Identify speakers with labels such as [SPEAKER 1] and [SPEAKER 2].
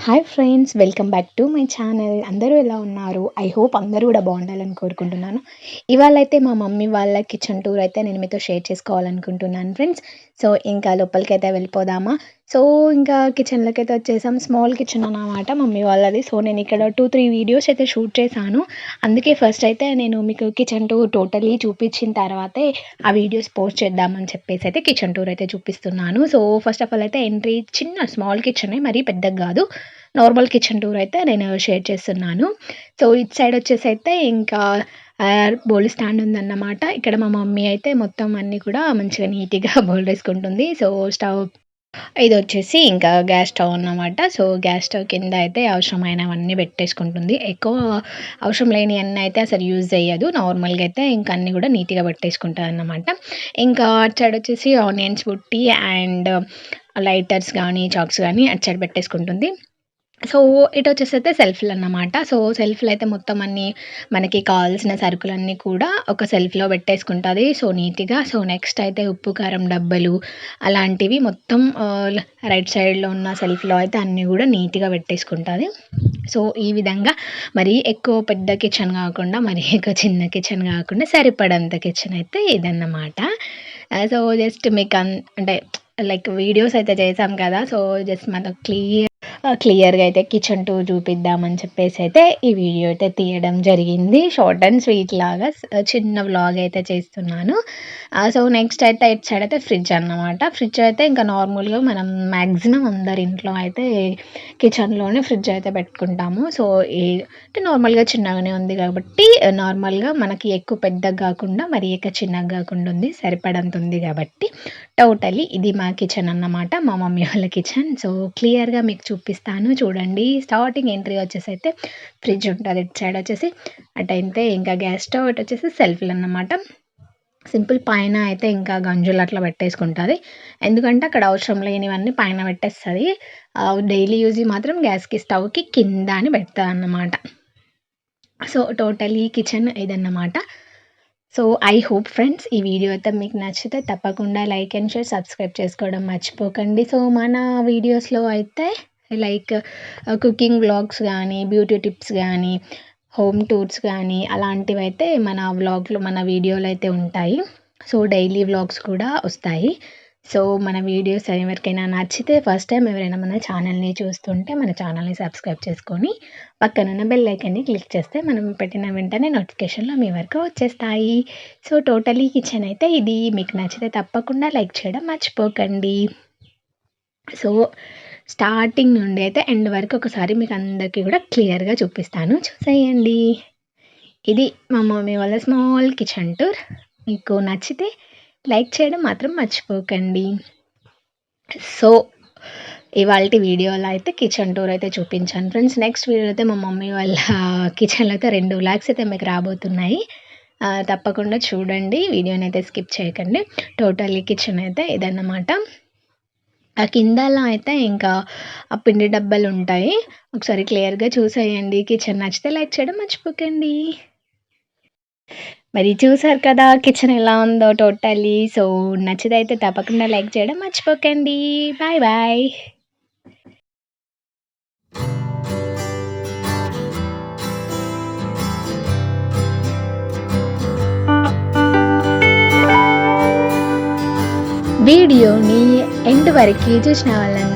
[SPEAKER 1] Hi friends, welcome back to my channel. అందరూ ఎలా ఉన్నారు? ఐ హోప్ అందరూ కూడా బాగుండాలని కోరుకుంటున్నాను. ఇవాళైతే మా మమ్మీ వాళ్ళ కిచెన్ టూర్ అయితే నేను మీతో షేర్ చేసుకోవాలనుకుంటున్నాను ఫ్రెండ్స్. సో ఇంకా లోపలికైతే వెళ్ళిపోదామా? సో ఇంకా కిచెన్లోకి అయితే వచ్చేసాం. స్మాల్ కిచెన్ అన్నమాట మమ్మీ వాళ్ళది. సో నేను ఇక్కడ 2-3 వీడియోస్ అయితే షూట్ చేశాను. అందుకే ఫస్ట్ అయితే నేను మీకు కిచెన్ టూర్ టోటలీ చూపించిన తర్వాతే ఆ వీడియోస్ పోస్ట్ చేద్దామని చెప్పేసి అయితే కిచెన్ టూర్ అయితే చూపిస్తున్నాను. సో ఫస్ట్ ఆఫ్ ఆల్ అయితే ఎంట్రీ చిన్న స్మాల్ కిచెనే, మరీ పెద్దగా కాదు, నార్మల్ కిచెన్ టూర్ అయితే నేను షేర్ చేస్తున్నాను. సో ఇటు సైడ్ వచ్చేసి అయితే ఇంకా బౌల్ స్టాండ్ ఉందన్నమాట. ఇక్కడ మా మమ్మీ అయితే మొత్తం అన్నీ కూడా మంచిగా నీట్గా బౌల్ వేసుకుంటుంది. సో స్టవ్ ఇది వచ్చేసి ఇంకా గ్యాస్ స్టవ్ అన్నమాట. సో గ్యాస్ స్టవ్ కింద అయితే అవసరమైనవన్నీ పెట్టేసుకుంటుంది. ఎక్కువ అవసరం లేని అన్నీ అయితే అసలు యూజ్ చేయదు. నార్మల్గా అయితే ఇంకా అన్నీ కూడా నీట్గా పెట్టేసుకుంటుంది అన్నమాట. ఇంకా అటు సైడ్ వచ్చేసి ఆనియన్స్ బుట్టి అండ్ లైటర్స్ కానీ చాక్స్ కానీ అటు సైడ్ పెట్టేసుకుంటుంది. సో ఇటు వచ్చేసి అయితే సెల్ఫ్లు అన్నమాట. సో సెల్ఫ్లో అయితే మొత్తం అన్నీ మనకి కావాల్సిన సరుకులన్నీ కూడా ఒక సెల్ఫ్లో పెట్టేసుకుంటుంది సో నీట్గా. సో నెక్స్ట్ అయితే ఉప్పు కారం డబ్బలు అలాంటివి మొత్తం రైట్ సైడ్లో ఉన్న సెల్ఫ్లో అయితే అన్నీ కూడా నీట్గా పెట్టేసుకుంటుంది. సో ఈ విధంగా మరీ ఎక్కువ పెద్ద కిచెన్ కాకుండా, మరీ ఎక్కువ చిన్న కిచెన్ కాకుండా సరిపడంత కిచెన్ అయితే ఇదన్నమాట. సో జస్ట్ మీకు అంటే లైక్ వీడియోస్ అయితే చేసాం కదా, సో జస్ట్ మనకు క్లియర్గా అయితే కిచెన్ టూర్ చూపిద్దామని చెప్పేసి అయితే ఈ వీడియో అయితే తీయడం జరిగింది. షార్ట్ అండ్ స్వీట్ లాగా చిన్న వ్లాగ్ అయితే చేస్తున్నాను. సో నెక్స్ట్ అయితే ఇటు సైడ్ అయితే ఫ్రిడ్జ్ అన్నమాట. ఫ్రిడ్జ్ అయితే ఇంకా నార్మల్గా మనం మ్యాక్సిమం అందరి ఇంట్లో అయితే కిచెన్లోనే ఫ్రిడ్జ్ అయితే పెట్టుకుంటాము. సో అంటే నార్మల్గా చిన్నగానే ఉంది కాబట్టి, నార్మల్గా మనకి ఎక్కువ పెద్దగా కాకుండా మరీ ఎక్కువ చిన్నగా కాకుండా ఉంది, సరిపడంత ఉంది కాబట్టి టోటలీ ఇది మా కిచెన్ అన్నమాట, మా మమ్మీ వాళ్ళ కిచెన్. సో క్లియర్గా మీకు చూపిస్తాను చూడండి. స్టార్టింగ్ ఎంట్రీ వచ్చేసి అయితే ఫ్రిడ్జ్ ఉంటుంది, ఇటు సైడ్ వచ్చేసి అటైతే ఇంకా గ్యాస్ స్టవ్, ఇటు వచ్చేసి సెల్ఫ్లు అన్నమాట. సింపుల్ పైన అయితే ఇంకా గంజులు అట్లా పెట్టేసుకుంటుంది, ఎందుకంటే అక్కడ అవసరం లేనివన్నీ పైన పెట్టేస్తుంది. డైలీ యూజ్ మాత్రం గ్యాస్కి స్టవ్కి కింద అని పెడుతుంది అన్నమాట. సో టోటలీ కిచెన్ ఇదన్నమాట. సో ఐ హోప్ ఫ్రెండ్స్ ఈ వీడియో అయితే మీకు నచ్చితే తప్పకుండా లైక్ అండ్ షేర్, సబ్స్క్రైబ్ చేసుకోవడం మర్చిపోకండి. సో మన వీడియోస్లో అయితే లైక్ కుకింగ్ వ్లాగ్స్ కానీ, బ్యూటీ టిప్స్ కానీ, హోమ్ టూర్స్ కానీ అలాంటివి అయితే మన వ్లాగ్లో మన వీడియోలో అయితే ఉంటాయి. సో డైలీ వ్లాగ్స్ కూడా వస్తాయి. సో మన వీడియోస్ ఎవరికైనా నచ్చితే ఫస్ట్ టైం ఎవరైనా మన ఛానల్ని చూస్తుంటే మన ఛానల్ని సబ్స్క్రైబ్ చేసుకొని పక్కనున్న బెల్ ఐకాన్ని క్లిక్ చేస్తే మనం పెట్టిన వెంటనే నోటిఫికేషన్లో మీ వరకు వచ్చేస్తాయి. సో టోటలీ కిచెన్ అయితే ఇది. మీకు నచ్చితే తప్పకుండా లైక్ చేయడం మర్చిపోకండి. సో స్టార్టింగ్ నుండి అయితే ఎండ్ వరకు ఒకసారి మీకు అందరికీ కూడా క్లియర్గా చూపిస్తాను, చూసేయండి. ఇది మా మమ్మీ వాళ్ళ స్మాల్ కిచెన్ టూర్. మీకు నచ్చితే లైక్ చేయడం మాత్రం మర్చిపోకండి. సో ఇవాల్టి వీడియోలో అయితే కిచెన్ టూర్ అయితే చూపించాను ఫ్రెండ్స్. నెక్స్ట్ వీడియో అయితే మా మమ్మీ వాళ్ళ కిచెన్లో అయితే 2 వ్లాగ్స్ అయితే మీకు రాబోతున్నాయి. తప్పకుండా చూడండి, వీడియోని అయితే స్కిప్ చేయకండి. టోటల్లీ కిచెన్ అయితే ఇదన్నమాట. ఆ కిందలో అయితే ఇంకా ఆ పిండి డబ్బాలు ఉంటాయి, ఒకసారి క్లియర్గా చూసేయండి. కిచెన్ నచ్చితే లైక్ చేయడం మర్చిపోకండి. మరి చూసారు కదా కిచెన్ ఎలా ఉందో టోటల్లీ. సో నచ్చితే అయితే తప్పకుండా లైక్ చేయడం మర్చిపోకండి. Bye bye. వీడియోని ఎండ్ వరకు చూసిన వాళ్ళందరికీ